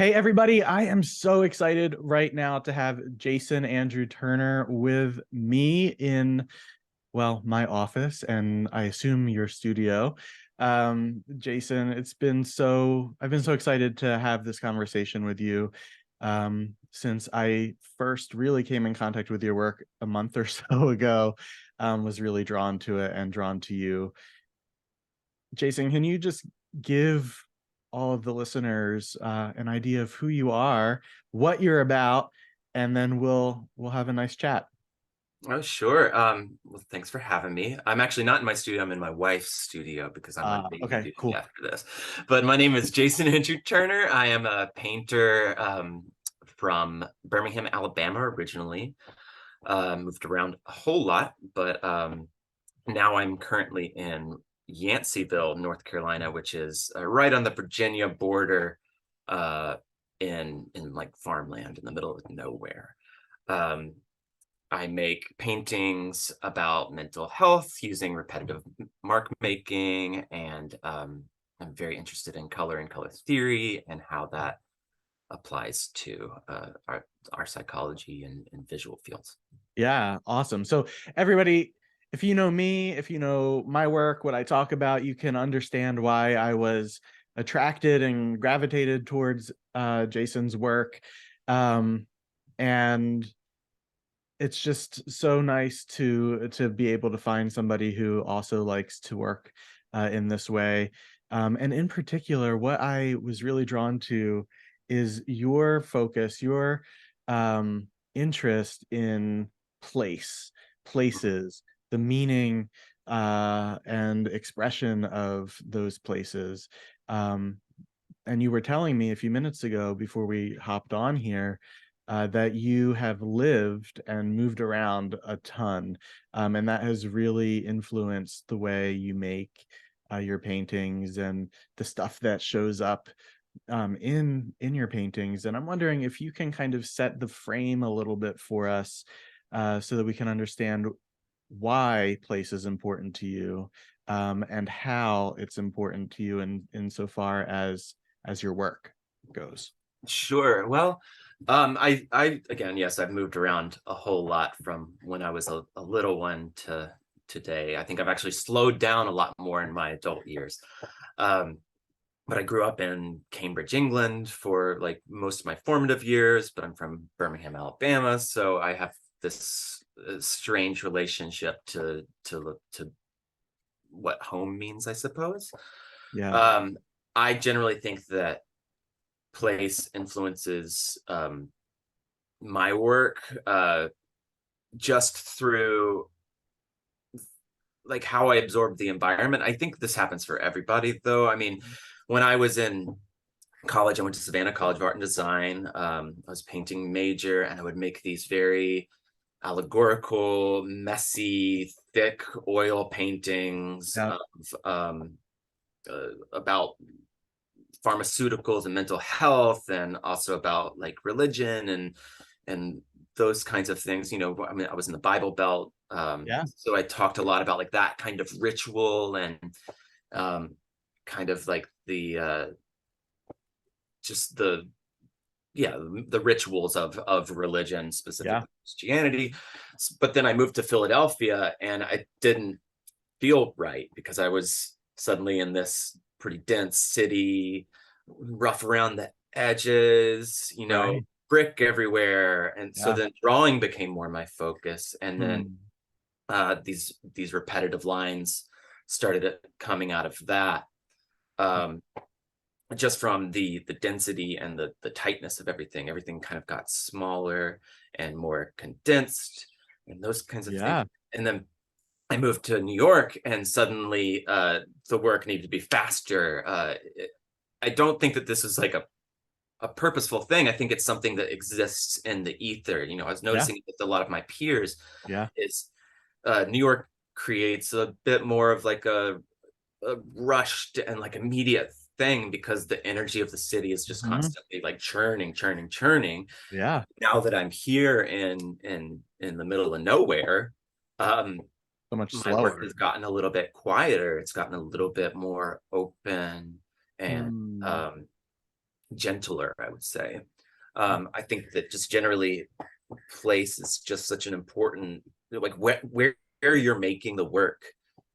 Hey, everybody. I am so excited right now to have Jason Andrew Turner with me in, well, my office and I assume your studio. Jason, I've been so excited to have this conversation with you since I first really came in contact with your work a month or so ago, was really drawn to it and drawn to you. Jason, can you just give all of the listeners an idea of who you are, what you're about, and then we'll have a nice chat. Oh, sure. Well, thanks for having me. I'm actually not in my studio. I'm in my wife's studio because I'm on baby Okay, duty cool. after this. But my name is Jason Andrew Turner. I am a painter from Birmingham, Alabama, originally. Moved around a whole lot, but now I'm currently in Yanceyville, North Carolina, which is right on the Virginia border, uh, in like farmland in the middle of nowhere. Um, I make paintings about mental health using repetitive mark making, and I'm very interested in color and color theory and how that applies to our psychology and visual fields. Yeah, awesome. So everybody, if you know me, if you know my work, what I talk about, you can understand why I was attracted and gravitated towards Jason's work. Um, and it's just so nice to be able to find somebody who also likes to work in this way. And in particular, what I was really drawn to is your focus, your interest in places, the meaning and expression of those places. Um, and you were telling me a few minutes ago before we hopped on here that you have lived and moved around a ton, and that has really influenced the way you make your paintings and the stuff that shows up in your paintings. And I'm wondering if you can kind of set the frame a little bit for us, so that we can understand why place is important to you, and how it's important to you in insofar as your work goes. Sure. Well, I again, yes, I've moved around a whole lot from when I was a little one to today. I think I've actually slowed down a lot more in my adult years. Um, but I grew up in Cambridge, England for like most of my formative years, but I'm from Birmingham, Alabama, so I have this strange relationship to what home means, I suppose. Yeah. Um, I generally think that place influences my work just through like how I absorb the environment. I think this happens for everybody, though. I mean, when I was in college, I went to Savannah College of Art and Design. I was painting major, and I would make these very allegorical, messy, thick oil paintings Yeah. about pharmaceuticals and mental health, and also about like religion and those kinds of things. I mean, I was in the Bible Belt, Yeah. so I talked a lot about like that kind of ritual and um, kind of like the just the yeah the rituals of religion, Yeah. specifically Christianity. But then I moved to Philadelphia, and I didn't feel right because I was suddenly in this pretty dense city, rough around the edges, Right. brick everywhere. And so Yeah. then drawing became more my focus. And then Hmm. these repetitive lines started coming out of that. Um, just from the density and the tightness of everything kind of got smaller and more condensed and those kinds of things. Yeah. And then I moved to New York, and suddenly the work needed to be faster. I don't think that this is like a purposeful thing. I think it's something that exists in the ether. I was Yeah. noticing it with a lot of my peers Yeah. is New York creates a bit more of like a rushed and like immediate thing because the energy of the city is just Hmm. constantly like churning, churning, churning. Yeah. Now that I'm here in the middle of nowhere, um, So much my work slower. has gotten a little bit quieter. It's gotten a little bit more open and Hmm. um, gentler, I would say. I think that just generally place is just such an important, like where you're making the work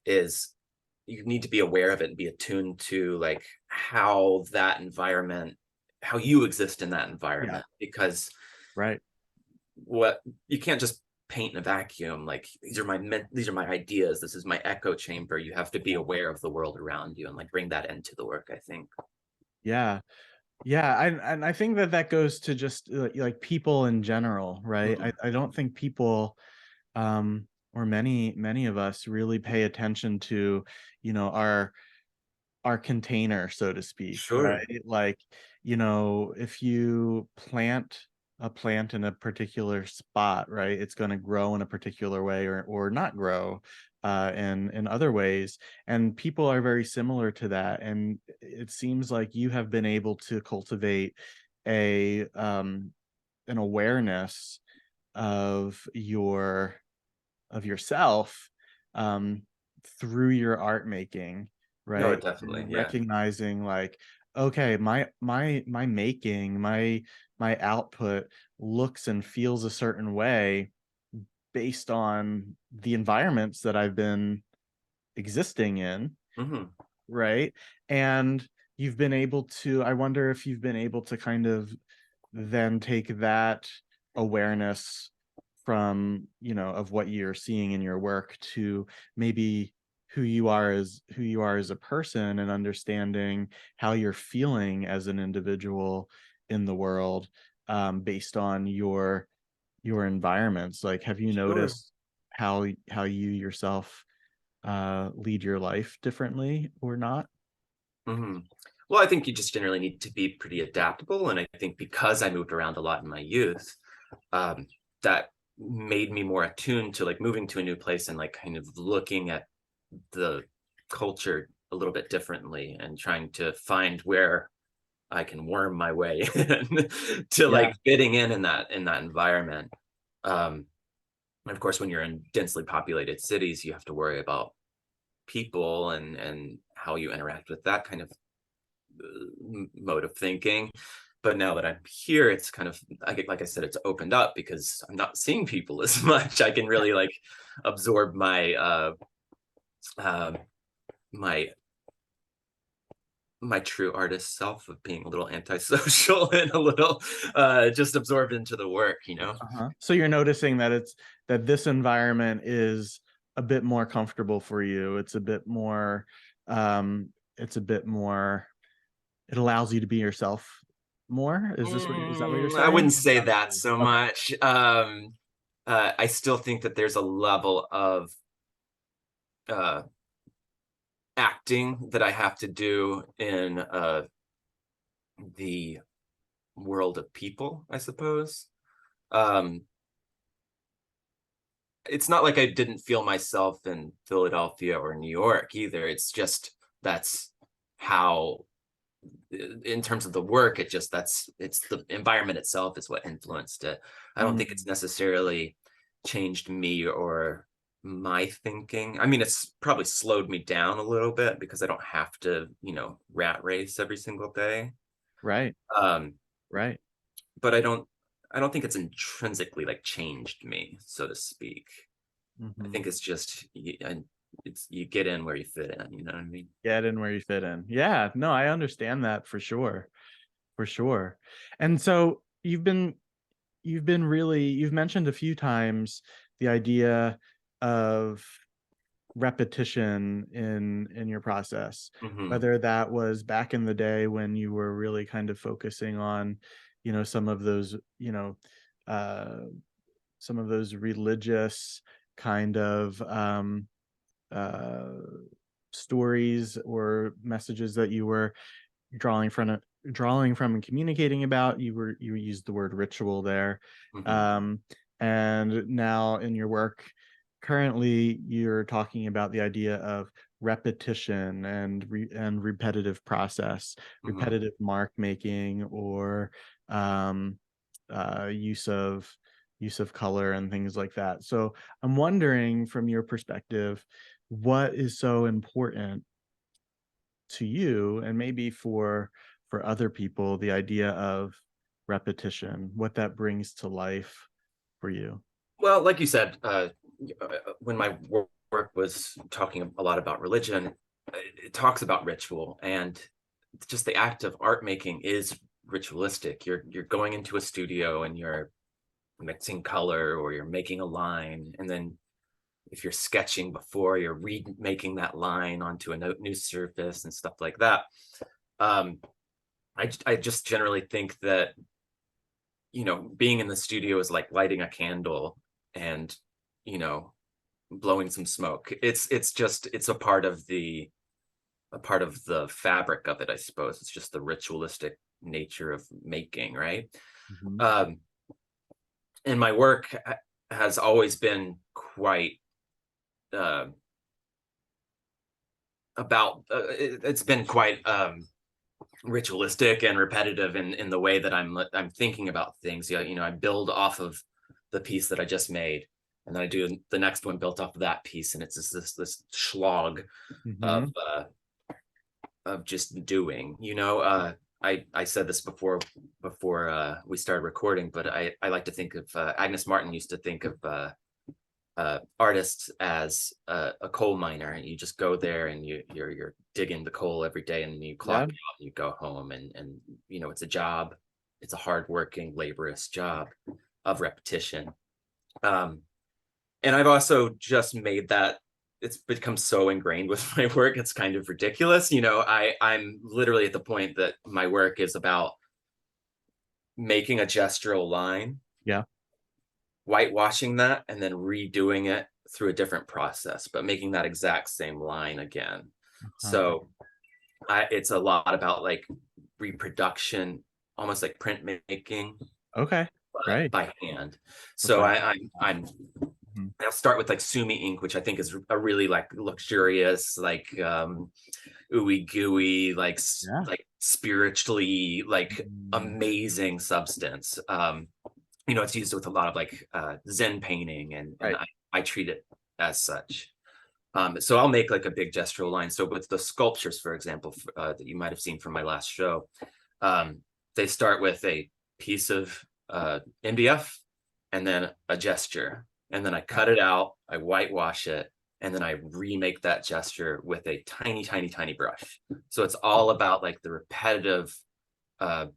is, you need to be aware of it and be attuned to like how that environment, how you exist in that Yeah. environment, because Right. what you can't just paint in a vacuum. Like these are my ideas, this is my echo chamber. You have to be aware of the world around you and like bring that into the work, I think. Yeah. Yeah, and I think that that goes to just, like, people in general, right? Mhm. I don't think people, or many of us really pay attention to, our container, so to speak, Sure. right? Like, if you plant a plant in a particular spot, right, it's going to grow in a particular way or not grow in other ways. And people are very similar to that. And it seems like you have been able to cultivate a an awareness of yourself, um, through your art making, No, right? definitely, And yeah. recognizing like, okay, my making, my output looks and feels a certain way based on the environments that I've been existing in, Hmm. right? And you've been able to, I wonder if you've been able to kind of then take that awareness from, of what you're seeing in your work to maybe who you are as a person, and understanding how you're feeling as an individual in the world, based on your environments. Like, have you Sure. noticed how you yourself lead your life differently or not? Hmm. Well, I think you just generally need to be pretty adaptable, and I think because I moved around a lot in my youth, um, that made me more attuned to like moving to a new place and like kind of looking at the culture a little bit differently and trying to find where I can worm my way in to Yeah. like fitting in that environment. Um, and of course, when you're in densely populated cities, you have to worry about people and how you interact with that kind of mode of thinking. But now that I'm here, it's kind of, I get, like I said, it's opened up because I'm not seeing people as much. I can really like absorb uh, my my true artist self of being a little antisocial and a little just absorbed into the work, you know? Uh-huh. So you're noticing that that this environment is a bit more comfortable for you. It's a bit more, it allows you to be yourself more. Is that what you're I saying? wouldn't say that so Okay. much. I still think that there's a level of uh, acting that I have to do in the world of people, I suppose. Um, it's not like I didn't feel myself in Philadelphia or New York either. It's just that's how, in terms of the work, it's the environment itself is what influenced it. I don't think it's Mm, necessarily changed me or my thinking. I mean, it's probably slowed me down a little bit because I don't have to, rat race every single day. right, Um, right. but I don't think it's intrinsically like changed me, so to speak. I Mhm. think it's just it's you get in where you fit in, you know what I mean? Get in where you fit in. Yeah, no, I understand that for sure. For sure. And so you've mentioned a few times the idea of repetition in your process, Hmm. whether that was back in the day when you were really kind of focusing on, some of those, uh some of those religious kind of uh stories or messages that you were drawing from and communicating about. You used the word ritual there. Hmm. um and now in your work currently, you're talking about the idea of repetition and repetitive process, Hmm. repetitive mark making, or um use of color and things like that. So I'm wondering, from your perspective, what is so important to you, and maybe for other people, the idea of repetition, what that brings to life for you. Well, like you said, when my work was talking a lot about religion, it talks about ritual, and just the act of art making is ritualistic. You're going into a studio and you're mixing color, or you're making a line, and then if you're sketching before, you're remaking that line onto a new surface and stuff like that. Um, I just generally think that, being in the studio is like lighting a candle and, you know, blowing some smoke. It's a part of the fabric of it, I suppose. It's just the ritualistic nature of making, right? Mhm. Um, and my work has always been quite uh, it's been quite ritualistic and repetitive in the way that I'm thinking about things. I build off of the piece that I just made, and then I do the next one built off of that piece, and it's just this slog of Mhm. uh, of just doing. I said this before we started recording, but I like to think of Agnes Martin used to think of artists as a coal miner. You just go there and you're digging the coal every day, and then you clock Yeah. out and you go home, and it's a job. It's a hardworking, laborious job of repetition. Um, and I've also just made that, it's become so ingrained with my work, it's kind of ridiculous. I'm literally at the point that my work is about making a gestural line, Yeah. whitewashing that, and then redoing it through a different process, but making that exact same line again. Uh, So it's a lot about like reproduction, almost like printmaking, okay. but Right. by hand. But So by Mhm. I'll start with like sumi ink, which I think is a really like luxurious, like ooey gooey, like Yeah. like spiritually like Mm. amazing substance. It's used with a lot of like Zen painting, and Right. I treat it as such. So I'll make like a big gestural line. So with the sculptures, for example, that you might have seen from my last show, um, they start with a piece of MDF and then a gesture. And then I cut it out, I whitewash it, and then I remake that gesture with a tiny, tiny, tiny brush. So it's all about like the repetitive uh,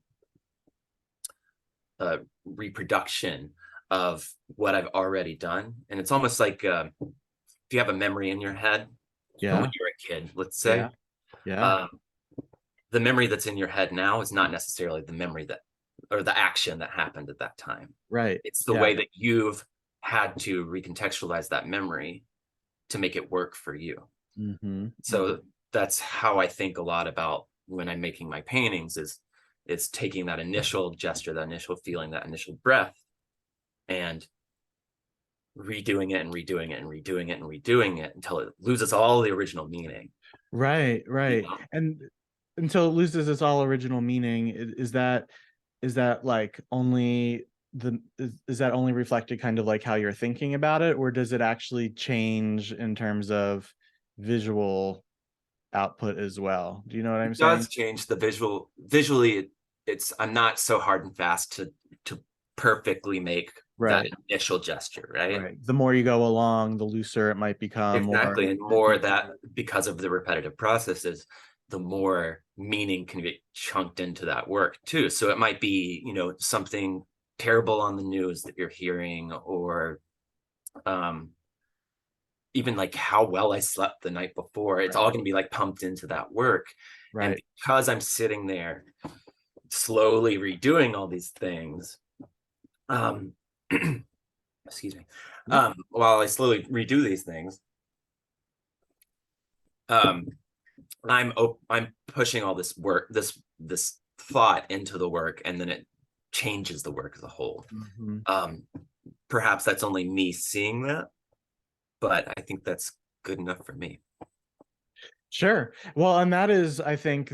reproduction of what I've already done. And it's almost like if you have a memory in your head from when Yeah. you were a kid, let's say, Yeah. Yeah. um, the memory that's in your head now is not necessarily the memory that, or the action that happened at that time. Right. It's the Yeah. way that you've had to recontextualize that memory to make it work for you. Mhm. Mhm. So that's how I think a lot about when I'm making my paintings, is taking that initial gesture, that initial feeling, that initial breath, and redoing it and redoing it and redoing it and redoing it until it loses all the original meaning. Right, You right. know? And until it loses its all original meaning, is that like only is that only reflected kind of like how you're thinking about it, or does it actually change in terms of visual output as well? Do you know what I'm It saying? does change the visually. It's I'm not so hard and fast to perfectly make that Right, initial gesture, right? right. The more you go along, the looser it might become, or Exactly. And more that, because of the repetitive processes, the more meaning can get chunked into that work too. So it might be, something terrible on the news that you're hearing, or um, even like how well I slept the night before. It's right, all going to be like pumped into that work. And right. because I'm sitting there slowly redoing all these things, um, excuse me, Yeah. while I slowly redo these things, um, I'm pushing all this work, this thought into the work, and then it changes the work as a whole. Mhm. Um, Perhaps that's only me seeing that, but I think that's good enough for me. Sure. Well, and that is, I think,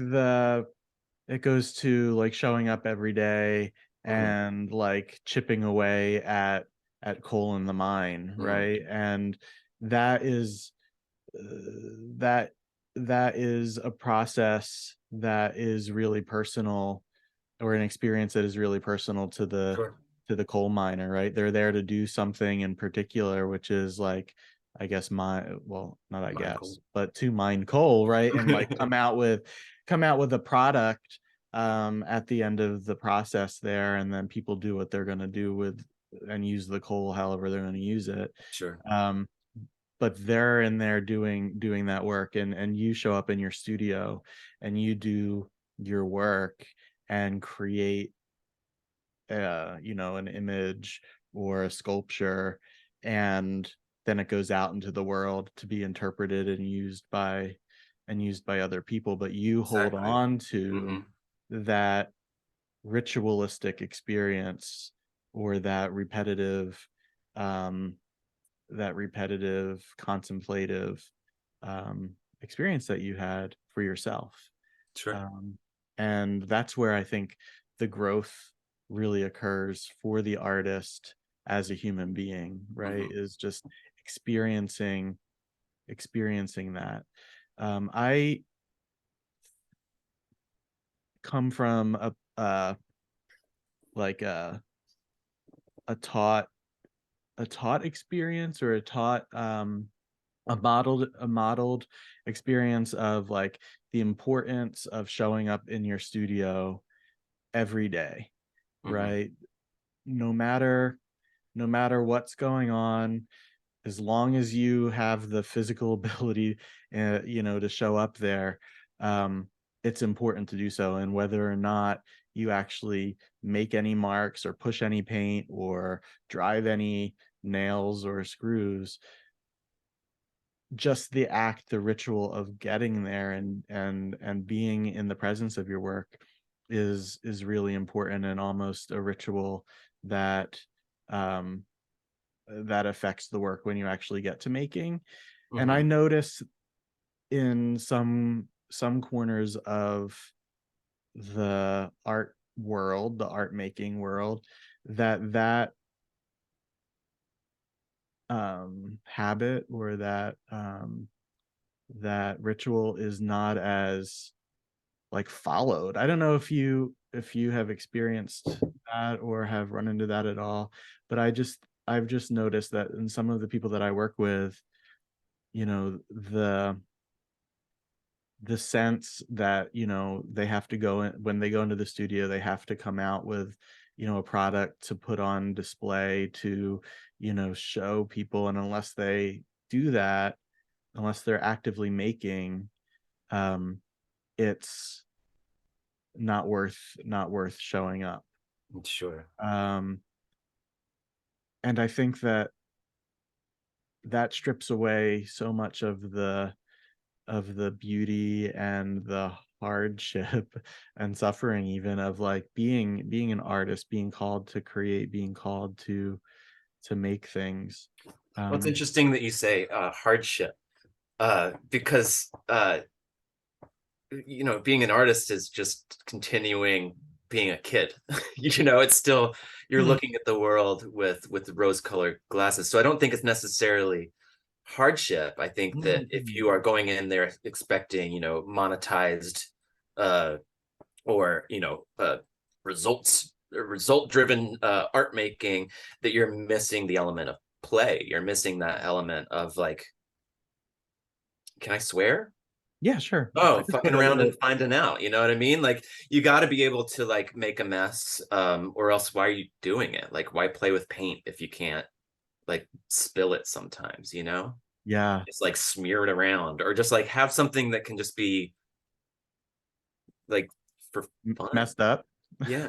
it goes to like showing up every day Mhm, and like chipping away at coal in the mine, mhm. right? And that is uh, that that is a process that is really personal, or an experience that is really personal Sure. to the coal miner, right? They're there to do something in particular, which is like, I guess my well, not I Mind cool. guess, but to mine coal, right? And like come out with a product at the end of the process there, and then people do what they're going to do with and use the coal however they're going to use it. Sure. Um, but they're in there doing that work, and you show up in your studio and you do your work and create an image or a sculpture, and then it goes out into the world to be interpreted and used by other people, but you hold Exactly. on to Hmm. that ritualistic experience, or um that repetitive contemplative experience that you had for yourself. Sure. um, and that's where I think the growth really occurs for the artist as a human being, right? Hmm. Is just experiencing that. I come from like a taught experience, or a modeled experience of like the importance of showing up in your studio every day, Hmm. right? no matter no matter what's going on, as long as you have the physical ability, to show up there, um, it's important to do so. And whether or not you actually make any marks or push any paint or drive any nails or screws, just the ritual of getting there and being in the presence of your work is really important, and almost a ritual that um that affects the work when you actually get to making. And I Hmm. notice in some corners of the art making world, that habit, or that ritual is not as like followed. I don't know if you have experienced that or have run into that at all, but I've just noticed that in some of the people that I work with, the sense that they have to go in, when they go into the studio they have to come out with a product to put on display to show people, and unless they do that, unless they're actively making, um it's not worth showing up. Sure. um and I think that that strips away so much of the beauty and the hardship and suffering, even of like being an artist, being called to create, being called to make things. Well, it's um interesting that you say hardship, because being an artist is just continuing being a kid. It's still, you're mm, looking at the world with rose-colored glasses. So I don't think it's necessarily hardship. I think that if mm, you are going in there expecting, monetized, uh, or result driven art making, that you're missing the element of play. You're missing that element of like, can I swear? yeah, sure. Oh, But fucking around and finding out, you know what I mean? Like, you got to be able to like make a mess, or else why are you doing it? Like, why play with paint if you can't like spill it sometimes, yeah, Just like smear it around, or just like have something that can just be like for fun. messed up. Yeah.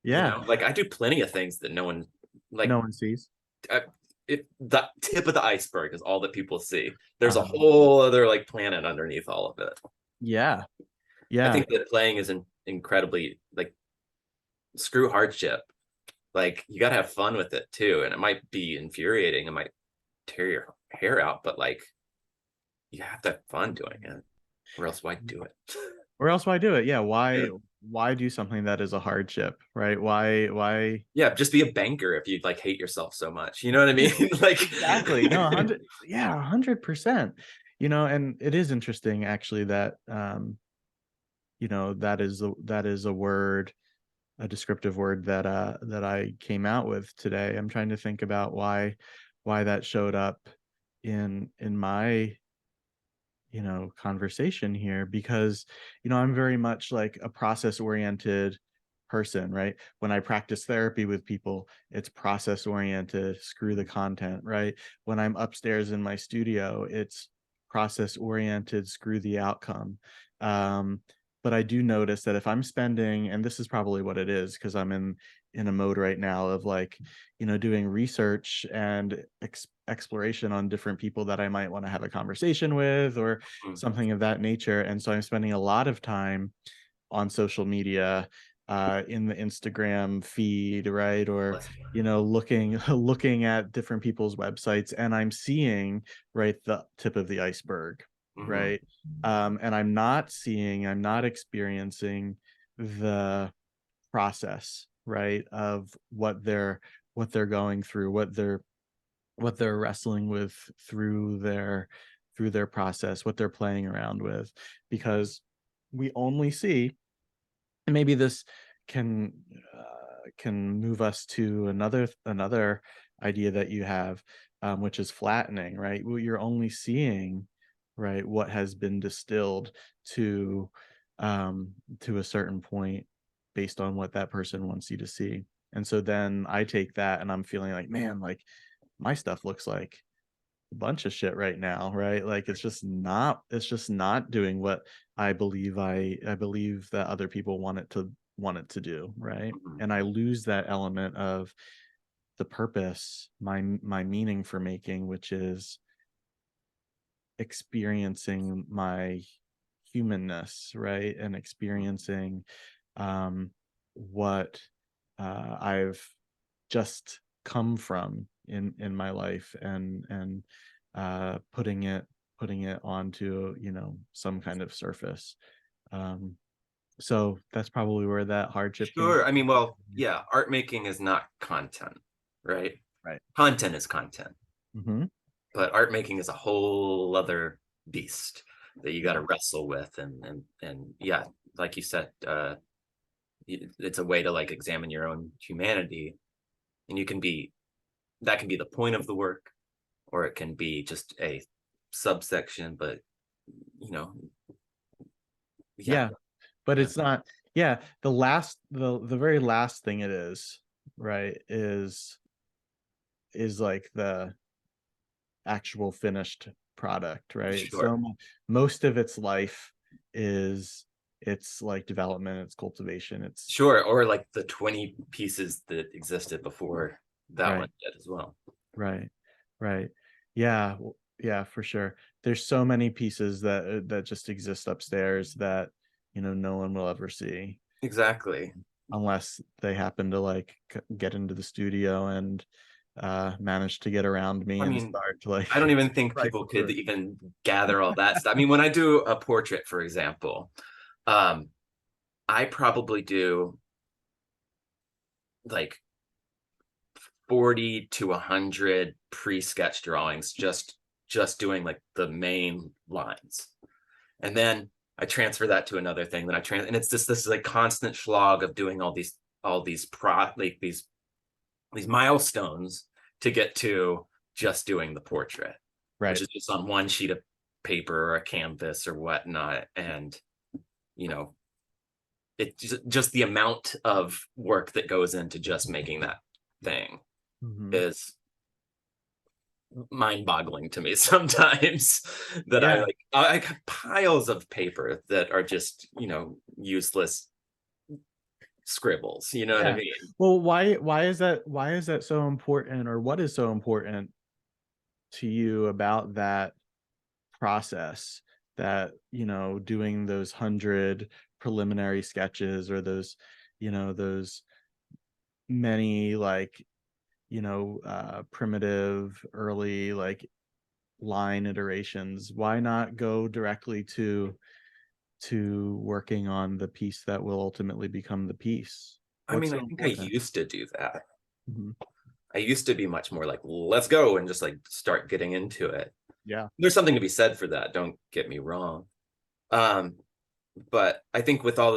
Yeah, Like I do plenty of things that no one, like, no one sees. I, the tip of the iceberg is all that people see. There's a uh whole other like planet underneath all of it. yeah, I yeah, think that playing is incredibly like, screw hardship. Like, you got to have fun with it too. And it might be infuriating. It might tear your hair out, but like, you have to have fun doing it, or else why do it? or else why do it? Yeah, Yeah. why do something that is a hardship, right? Why Yeah. Just be a banker if you like hate yourself so much. You know what I mean? Like, exactly. No, 100, yeah, 100%. And it is interesting actually that that is a word, a descriptive word that I came out with today. I'm trying to think about why that showed up in my conversation here, because I'm very much like a process oriented person, right? When I practice therapy with people, it's process oriented, screw the content, right? When I'm upstairs in my studio, it's process oriented, screw the outcome. um but I do notice that if I'm spending, and this is probably what it is, because I'm in a mode right now of like doing research and exploration on different people that I might want to have a conversation with, or Mm. something of that nature. And so I'm spending a lot of time on social media, in the Instagram feed, right? Or Bless you. looking looking at different people's websites, and I'm seeing, right, the tip of the iceberg, Mhm. right? And I'm not experiencing the process, right, of what they're going through, what they're wrestling with through their process, what they're playing around with. Because we only see, and maybe this can can move us to another idea that you have, which is flattening, right? Well, you're only seeing, right, what has been distilled to to a certain point based on what that person wants you to see. And so then I take that and I'm feeling like, man, like my stuff looks like a bunch of shit right now, right? Like it's just not doing what I believe that other people want it to do, right? Mhm. And I lose that element of the purpose, my meaning for making, which is experiencing my humanness, right? And experiencing um what I've just come from in my life, and putting it onto some kind of surface. um so that's probably where that hardship came Sure. I from. mean, well, yeah, art making is not content, right? Right. Content is content, Hmm. but art making is a whole other beast that you got to Yeah. wrestle with, and yeah, like you said, it's a way to like examine your own humanity, and you can be that can be the point of the work, or it can be just a subsection, but you know, yeah, Yeah, but yeah, it's not. Yeah, the very last thing it is, right, is like the actual finished product, right? sure. Most of its life is, it's like development, it's cultivation, it's Sure, or like the 20 pieces that existed before that one right, did as well. right, right. Yeah, yeah, for sure. There's so many pieces that just exist upstairs that no one will ever see, Exactly. unless they happen to like get into the studio and manage to get around me I and mean, start to like I don't even think right people could through. even gather all that stuff. I mean, when I do a portrait, for example, um, I probably do like 40 to 100 pre-sketch drawings, just doing like the main lines. And then I transfer that to another thing. Then and it's just this like constant slog of doing all these like these milestones to get to just doing the portrait, which Right. is just on one sheet of paper or a canvas or whatnot. And you know, it's just the amount of work that goes into just making that thing Hmm. is mind-boggling to me sometimes. That I Yeah. like I got piles of paper that are just useless scribbles, you know what I Yeah. mean? Well, why is that so important, or what is so important to you about that process, that doing those 100 preliminary sketches, or those many like primitive early like line iterations? Why not go directly to working on the piece that will ultimately become the piece? I What's mean, so I think I important? used to do that. Mhm. I used to be much more like, let's go and just like start getting into it. Yeah. There's something to be said for that, don't get me wrong. Um, but I think with all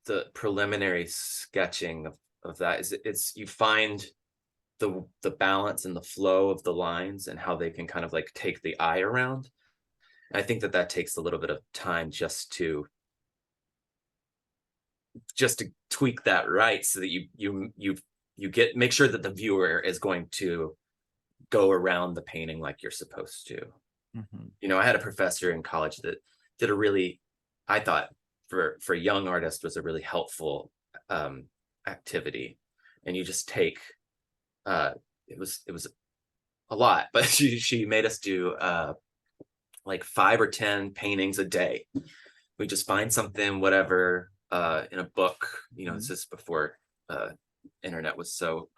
the preliminary sketching of that is it's you find the balance and the flow of the lines and how they can kind of like take the eye around. I think that that takes a little bit of time just to tweak that right so that you get make sure that the viewer is going to go around the painting like you're supposed to. Mhm. You know, I had a professor in college that did a really, I thought for a young artist was a really helpful um activity. And you just take it was a lot, but she made us do like 5 or 10 paintings a day. We just find something, whatever, in a book. You know, this Mhm. is before uh, internet was so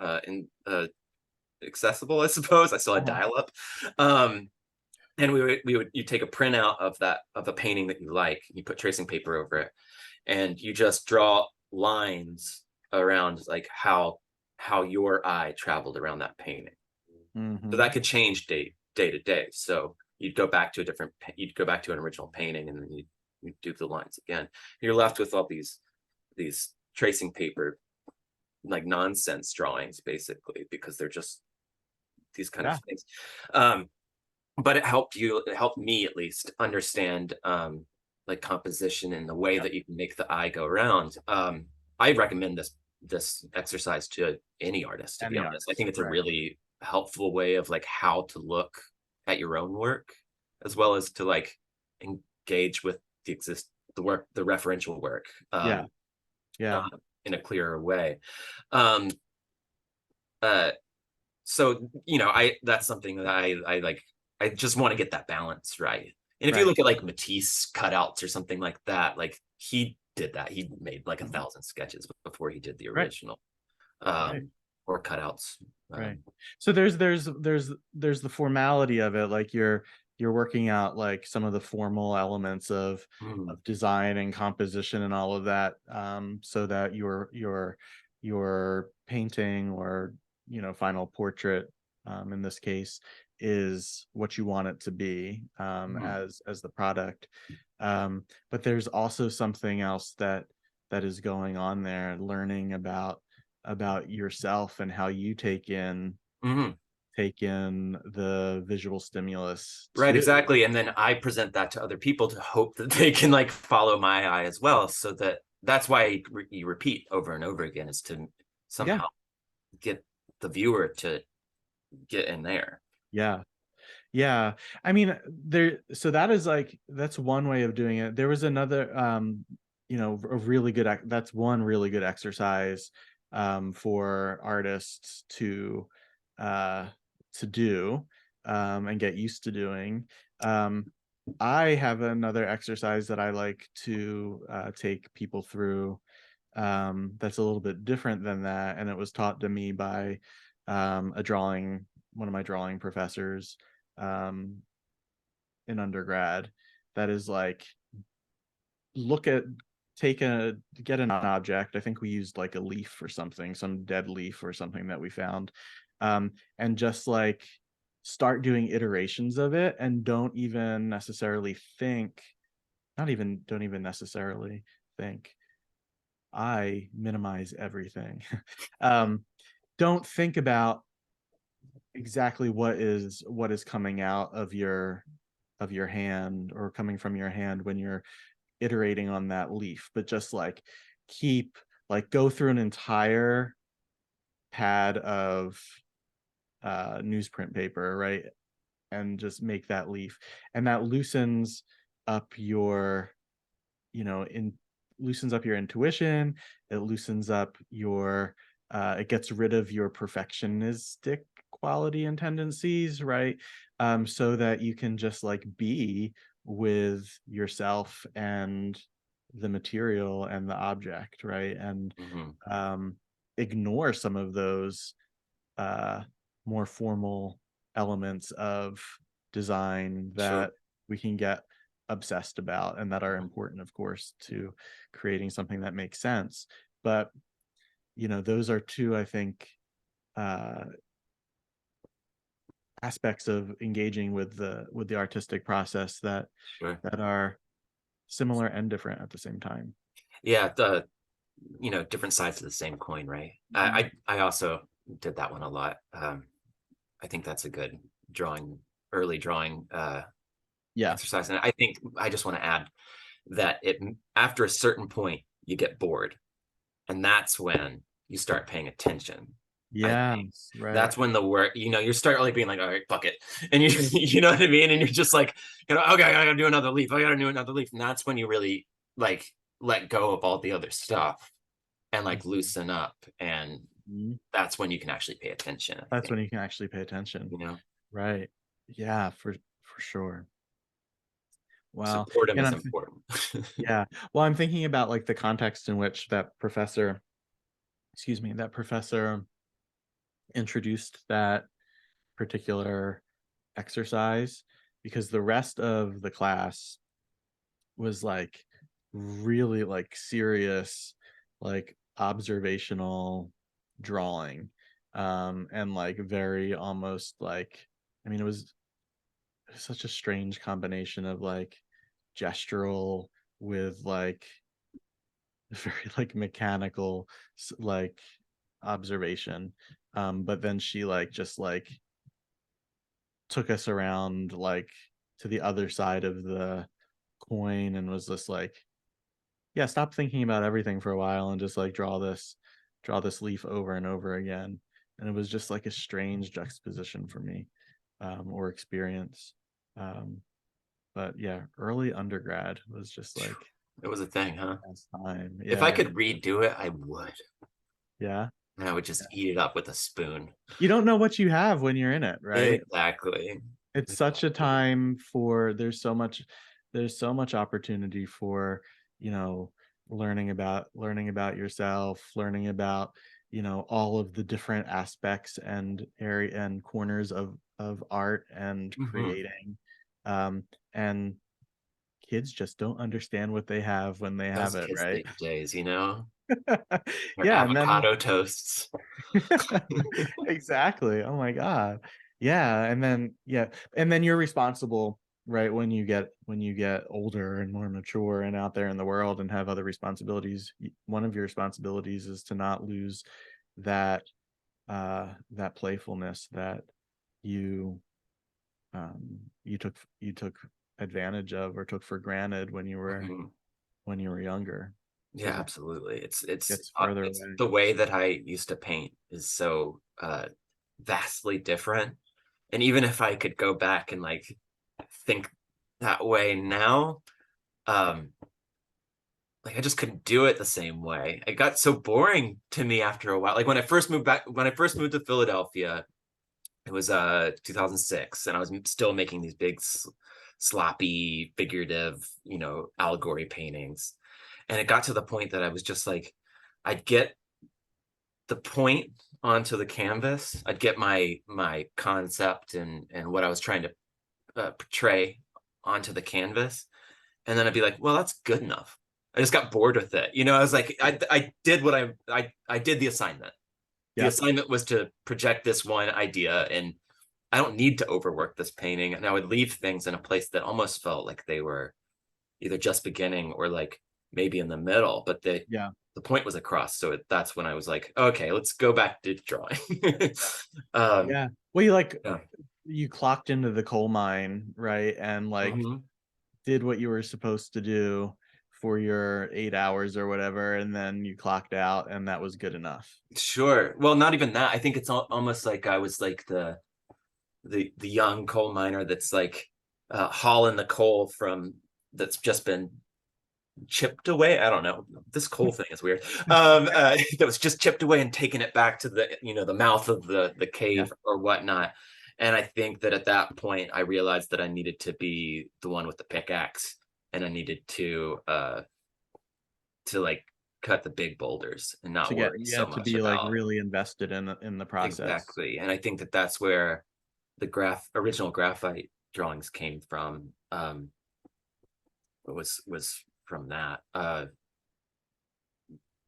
accessible, I suppose. I still had Uh-huh. dial up. Um, and we would you take a printout of that of a painting that you like, you put tracing paper over it, and you just draw lines around like how your eye traveled around that painting. So Mhm. that could change day to day. So you'd go back to you'd go back to an original painting, and then you do the lines again. You're left with all these tracing paper like nonsense drawings basically because they're just these kind of Yeah. things. Um, but it helped me at least understand like composition and the way Yep. that you can make the eye go around. I recommend this exercise to any artist, to be Any honest. I artist. think it's a Right. really helpful way of like how to look at your own work, as well as to like engage with the work, the referential work, Yeah. uh, Yeah. in a clearer way. Um, uh, so you know, I that's something that I like. I just want to get that balance right. And if you Right. look at like Matisse cutouts or something like that, like he did that. He made like a Mhm. thousand sketches before he did the Right. original, Right. or cutouts. Right. Um, So there's the formality of it, like you're working out like some of the formal elements mm, of design and composition and all of that, so that your painting or final portrait, in this case, is what you want it to be, mm, as the product. But there's also something else that is going on there, learning about yourself and how you mm. take in the visual stimulus Right, too. exactly. And then I present that to other people to hope that they can like follow my eye as well. So that's why you repeat over and over again, is to Yeah, somehow get the viewer to get in there. yeah, yeah. I mean, so that's one way of doing it. There was another, a really that's one really good exercise, for artists uh to do, and get used to doing. Um, I have another exercise that I like to take people through, that's a little bit different than that, and it was taught to me by a drawing one of my drawing professors, um, in undergrad. That is like, look at take a get an object. I think we used like a leaf or something, some dead leaf or something that we found, and just like start doing iterations of it, and don't even necessarily think, not even don't even necessarily think. I minimize everything. um, don't think about exactly what is coming out of your hand, or coming from your hand when you're iterating on that leaf, but just like keep go through an entire pad of newsprint paper, right? And just make that leaf, and that loosens up your you know in loosens up your intuition. It loosens up your it gets rid of your perfectionistic quality and tendencies, right? So that you can just like be with yourself and the material and the object, right? And Mhm. um ignore some of those uh more formal elements of design Sure. that we can get obsessed about, and that are Mhm. important, of course, to creating something that makes sense. But those are two, I think, uh aspects of engaging with the artistic process that Sure. that are similar and different at the same time. Yeah, the different sides of the same coin, right? Mhm. I also did that one a lot. I think that's a good early drawing Yeah. exercise. And I think I just want to add that it after a certain point you get bored, and that's when you start paying attention. I think Yes, right. that's when the work, you start like being like, all right, fuck it. And you you know what I mean? And you're just like, okay, I gotta do another leaf. I gotta do another leaf. And that's when you really like let go of all the other stuff and like Mhm. loosen up. And Mhm. that's when you can actually pay attention, I That's think, when you can actually pay attention. you know. Right. Yeah, for sure. So Wow. boredom And is important. yeah. Well, I'm thinking about like the context in which that professor, excuse me, that professor introduced that particular exercise, because the rest of the class was like really like serious, like observational drawing, and like very almost like, I mean, it was such a strange combination of like gestural with like very like mechanical like observation. But then she like just like took us around like to the other side of the coin and was just like, yeah, stop thinking about everything for a while and just like draw this leaf over and over again. And it was just like a strange juxtaposition for me, or experience. Um, but yeah, early undergrad was just like It was a thing, huh? best time. If I Yeah. could redo it, I would. Yeah. And I would just eat it up with a spoon. You don't know what you have when you're in it, right? Exactly. It's such a Exactly. time for, there's so much opportunity for, you know, learning about yourself, learning about, all of the different aspects and area and corners of art and Hmm. creating. And kids just don't understand what they have when they have Those it, kids right? these days, their Yeah, and then avocado toasts. exactly. Oh my God. Yeah. And then you're responsible, right? When you get older and more mature and out there in the world and have other responsibilities, one of your responsibilities is to not lose that playfulness that you you took advantage of or took for granted when you were Mhm. when you were younger, Yeah, because it absolutely. gets further It's away. the way that I used to paint is so vastly different. And even if I could go back and like think that way now, um, like I just couldn't do it the same way. It got so boring to me after a while. Like when I first moved to Philadelphia, it was 2006, and I was still making these big sloppy figurative, allegory paintings. And it got to the point that I was just like, I'd get the point onto the canvas. I'd get my concept and what I was trying to portray onto the canvas, and then I'd be like, well, that's good enough. I just got bored with it. I was like, I did what I did the assignment. The Yeah. assignment was to project this one idea, and I don't need to overwork this painting. And I would leave things in a place that almost felt like they were either just beginning or like maybe in the middle, but Yeah. the point was across. So that's when I was like, okay, let's go back to drawing. um, Yeah. Well, yeah. you clocked into the coal mine, right? And like Mhm. did what you were supposed to do for your 8 hours or whatever, and then you clocked out, and that was good enough. Sure. Well, not even that. I think it's almost like I was like the young coal miner that's like hauling the coal from that's just been chipped away. I don't know. This coal thing is weird. That was just chipped away and taking it back to the mouth of the Yeah. cave or whatnot. And I think that at that point I realized that I needed to be the one with the pickaxe, and I needed to like cut the big boulders and not To get, worry yeah, so to much be like about really invested in the process. exactly. And I think that that's where the original graphite drawings came from. Was from that.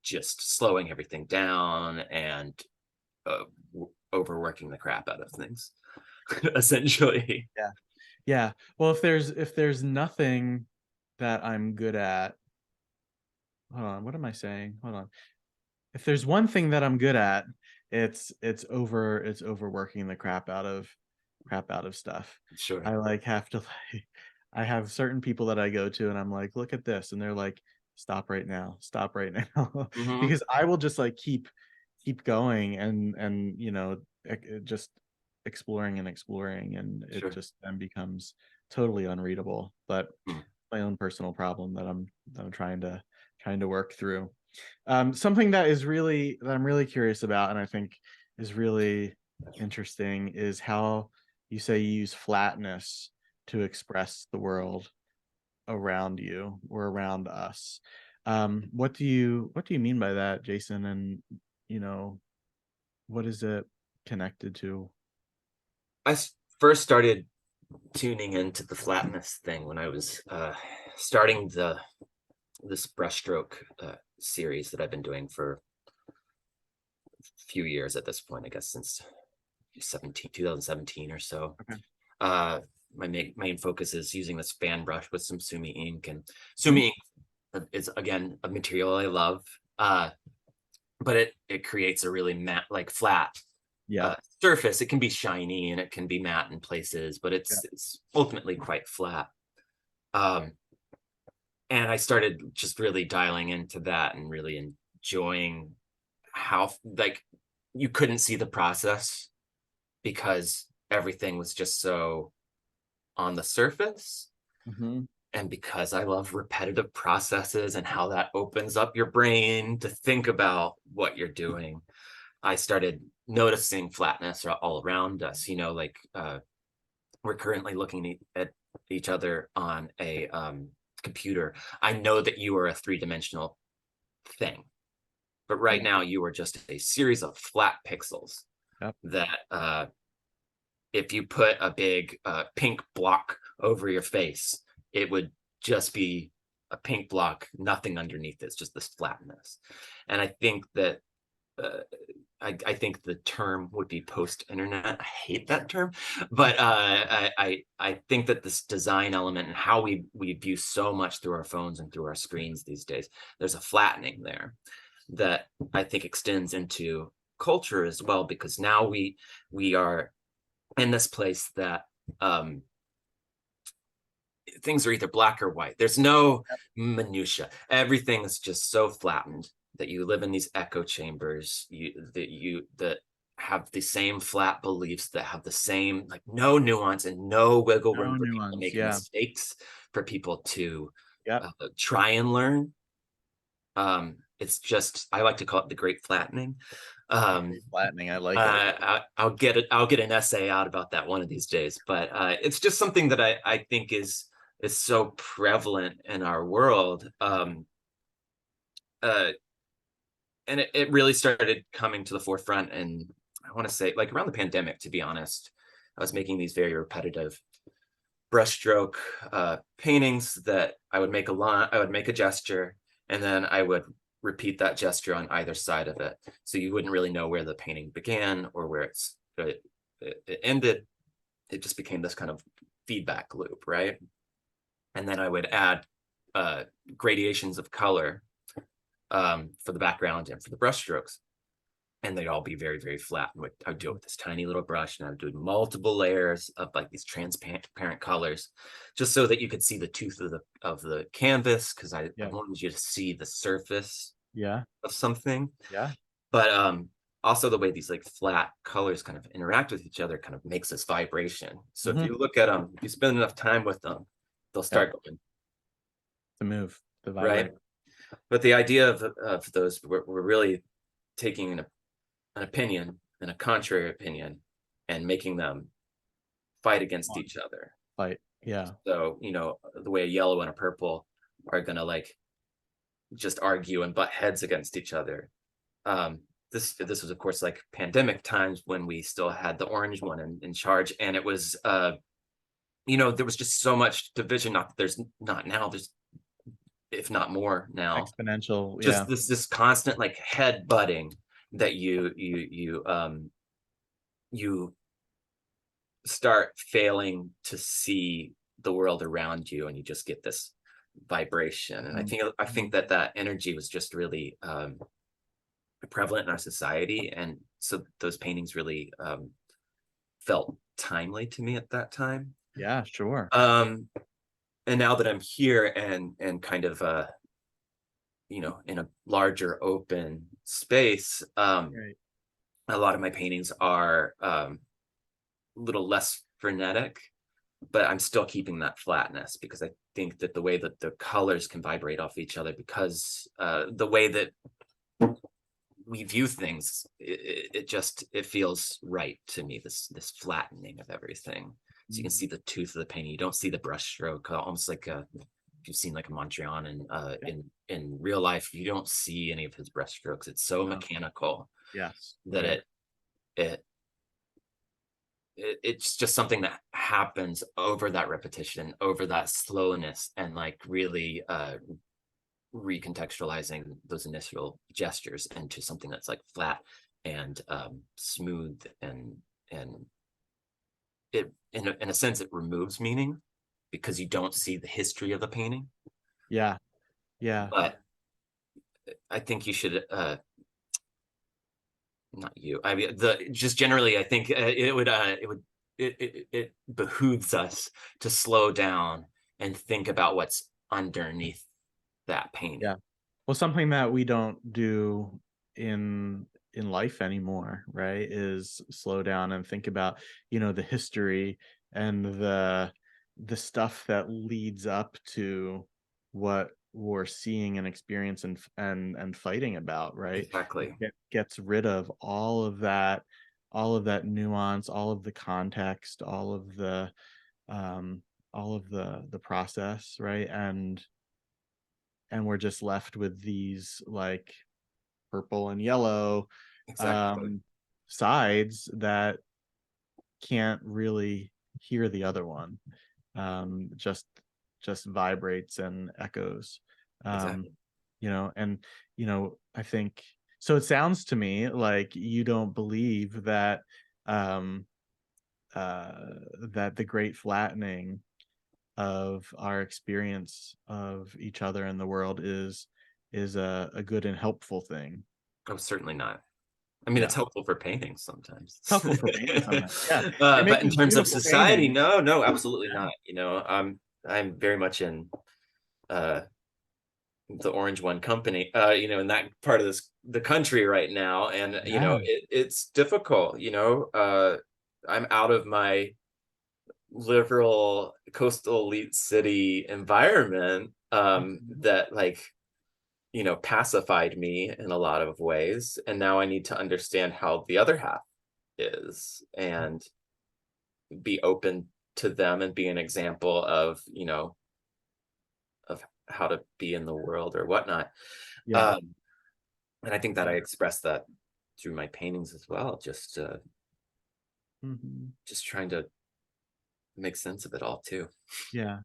Just slowing everything down and uh, overworking the crap out of things, essentially. Yeah. Yeah. Well, if there's nothing that I'm good at, hold on, what am I saying? Hold on. If there's one thing that I'm good at, it's overworking the crap out of stuff. Sure. I like have to like I have certain people that I go to and I'm like, look at this, and they're like, stop right now, Hmm. because I will just like keep going and just exploring and exploring, and it Sure. just then becomes totally unreadable. But Mm. my own personal problem that I'm trying to work through. Something that I'm really curious about, and I think is really interesting, is how you say you use flatness to express the world around you or around us. What do you mean by that, Jason? And you know, what is it connected to? First started tuning into the flatness thing when I was starting this brushstroke series that I've been doing for a few years at this point, I guess since 2017 or so. Okay. Uh, my main focus is using this fan brush with some sumi ink, and Mhm. sumi ink is again a material I love, but it creates a really matte, like flat Yeah. surface. It can be shiny and it can be matte in places, but Yeah. it's ultimately quite flat. Um, and I started just really dialing into that and really enjoying how like you couldn't see the process because everything was just so on the surface. Hmm. And because I love repetitive processes and how that opens up your brain to think about what you're doing, I started noticing flatness all around us. Like we're currently looking at each other on a computer. I know that you are a three-dimensional thing, but right Yeah. now you are just a series of flat pixels Yep. that if you put a big pink block over your face, it would just be a pink block, nothing underneath it. It's just this flatness. And I think that uh, I think the term would be post-internet. I hate that term, but I think that this design element and how we view so much through our phones and through our screens these days, there's a flattening there that I think extends into culture as well, because now we are in this place that um, things are either black or white. There's no Yep. minutia. Everything is just so flattened that you live in these echo chambers. That have the same flat beliefs, that have the same like no nuance and no wiggle room No for people to nuance. make Yeah. mistakes, for people to Yep. try and learn. It's just I like to call it the great flattening. Um, Flattening. I like it. I'll get an essay out about that one of these days. But it's just something that I think is so prevalent in our world. Uh, and it really started coming to the forefront. And I want to say like around the pandemic, to be honest, I was making these very repetitive brushstroke paintings that I would make a line, I would make a gesture, and then I would repeat that gesture on either side of it. So you wouldn't really know where the painting began or where it ended. It just became this kind of feedback loop, right? And then I would add uh, gradations of color for the background and for the brushstrokes, and they'd all be very, very flat. And I would do it with this tiny little brush, and I would do multiple layers of like these transparent colors, just so that you could see the tooth of the canvas, because I Yeah. wanted you to see the surface Yeah. of something. Yeah. But also the way these like flat colors kind of interact with each other kind of makes this vibration. So if Hmm. you look at them, if you spend enough time with them, they'll Yep. start going, The move. The right? vibrate. But the idea of those, we're really taking an opinion and a contrary opinion and making them fight against On. each other. Fight. Yeah. So, the way a yellow and a purple are going to like just argue and butt heads against each other. Um, this was of course like pandemic times when we still had the orange one in charge, and it was there was just so much division. Not that there's not now, there's if not more now. Exponential. Just Yeah. this constant like head butting that you start failing to see the world around you, and you just get this vibration. And Mm, I mm. think that that energy was just really prevalent in our society, and so those paintings really felt timely to me at that time. Yeah, sure. Um, and now that I'm here and kind of in a larger open space, Right. a lot of my paintings are a little less frenetic, but I'm still keeping that flatness because I think that the way that the colors can vibrate off each other, because the way that we view things, it just it feels right to me. This flattening of everything, so you can Mhm. see the tooth of the painting. You don't see the brush stroke, almost like a, if you've seen like a Mondrian Yeah. in real life, you don't see any of his brush strokes. It's so No. mechanical Yes. that Right. it it's just something that happens over that repetition, over that slowness, and like really recontextualizing those initial gestures into something that's like flat and smooth, and it in a sense it removes meaning because you don't see the history of the painting. Yeah. Yeah. But I think you should not you, I mean the just generally I think it behooves us to slow down and think about what's underneath that painting. Yeah. Well, something that we don't do in life anymore, right, is slow down and think about, the history and the stuff that leads up to what we're seeing and experience and fighting about, right? Exactly. Gets rid of all of that nuance, all of the context, um all of the process, right? And we're just left with these like purple and yellow Exactly. um sides that can't really hear the other one. Just vibrates and echoes. um Exactly. and I think so. It sounds to me like you don't believe that um uh that the great flattening of our experience of each other in the world is a good and helpful thing. Oh, certainly not. I mean, it's Yeah. helpful for painting sometimes. It's helpful for painting sometimes. Yeah. You're But in making terms of beautiful society, paintings. no, no, absolutely Yeah. not. I'm very much in uh, the Orange One company, in that part of the country right now, and Yeah. it's difficult. I'm out of my liberal coastal elite city environment Mhm. that like pacified me in a lot of ways, and now I need to understand how the other half is and be open to them and be an example of of how to be in the world or whatnot. Yeah. um and I think that I express that through my paintings as well, Mhm. just trying to make sense of it all too. Yeah.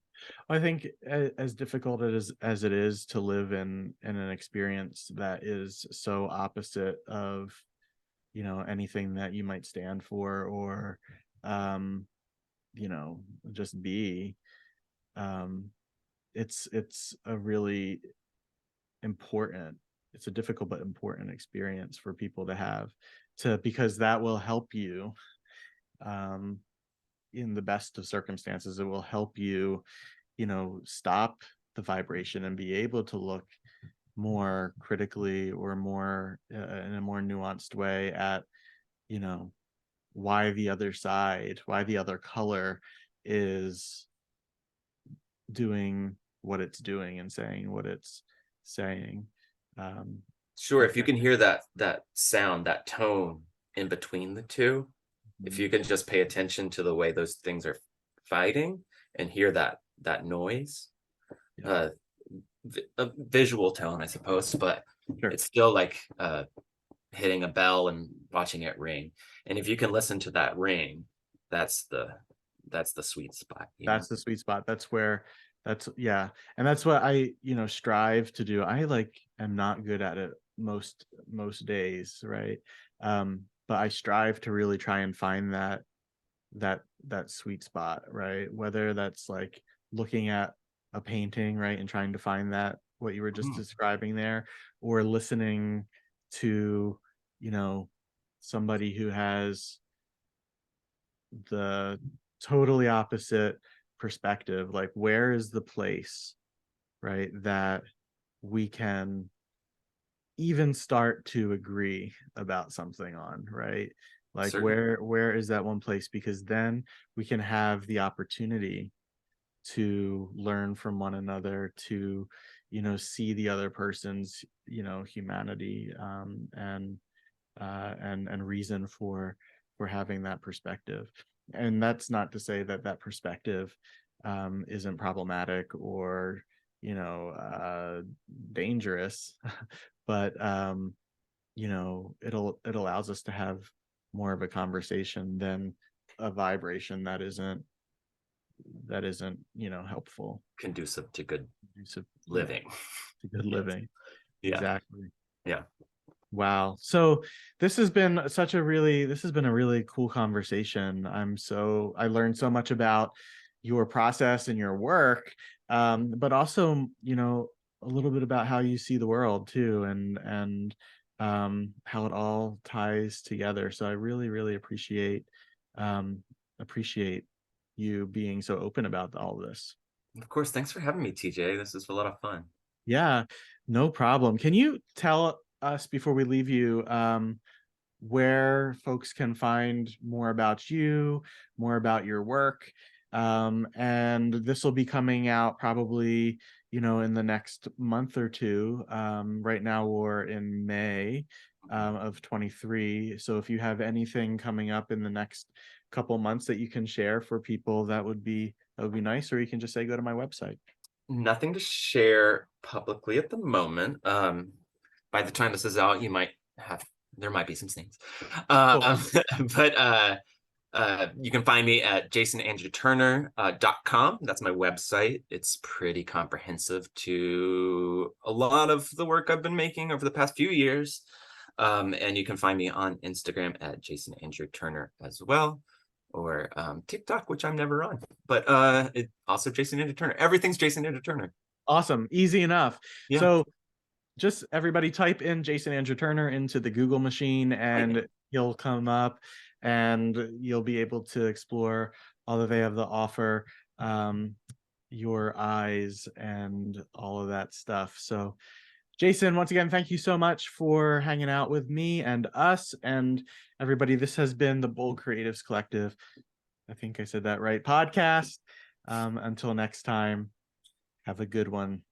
I think as difficult as it is to live in an experience that is so opposite of, anything that you might stand for or, um, just be, um, it's a really important it's a difficult but important experience for people to have, to because that will help you, um, in the best of circumstances. It will help you, stop the vibration and be able to look more critically or more in a more nuanced way at, you know, why the other color is doing what it's doing and saying what it's saying. Um, Sure, I if you think. can hear that sound, that tone in between the two, if Mhm. you can just pay attention to the way those things are fighting and hear that noise, Yeah, uh a visual tone, I suppose, but sure. it's still like hitting a bell and watching it ring. And if you can listen to that ring, that's the that's the sweet spot. That's the sweet spot. Yeah. And that's what I, strive to do. I like am not good at it most days, right? But I strive to really try and find that sweet spot, right? Whether that's like looking at a painting, right, and trying to find that what you were just Mhm. describing there, or listening to, you know, somebody who has the totally opposite perspective, like where is the place, right, that we can even start to agree about something on, right? Like Certainly where is that one place? Because then we can have the opportunity to learn from one another, to, see the other person's, humanity, and reason for having that perspective. And that's not to say that that perspective isn't problematic or, dangerous, but it allows us to have more of a conversation than a vibration that isn't helpful. conducive to good So yeah, living. to good Yes. living. Yeah. Exactly. Yeah. Wow. So this has been a really cool conversation. I learned so much about your process and your work, but also, a little bit about how you see the world too, and how it all ties together. So I really, really appreciate you being so open about all this. Of course. Thanks for having me, TJ. This is a lot of fun. Yeah, no problem. Can you tell us before we leave you, where folks can find more about you, more about your work? And this will be coming out probably, in the next month or two. Right now we're in May of 23. So if you have anything coming up in the next couple months that you can share for people, that would be nice. Or you can just say, go to my website. Nothing to share publicly at the moment. By the time this is out, there might be some things. Cool. Um, but you can find me at jasonandrewturner.com. That's my website. It's pretty comprehensive to a lot of the work I've been making over the past few years. And you can find me on Instagram at jasonandrewturner as well, or TikTok, which I'm never on. But it also Jason Andrew Turner. Everything's Jason Andrew Turner. Awesome. Easy enough. Yeah, So just everybody type in Jason Andrew Turner into the Google machine typing. and he'll come up, and you'll be able to explore all that they have to offer, your eyes and all of that stuff. So Jason, once again, thank you so much for hanging out with me and us and everybody. This has been the Bold Creatives Collective. I think I said that right. Podcast. Until next time, have a good one.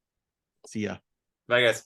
See ya. Bye, guys.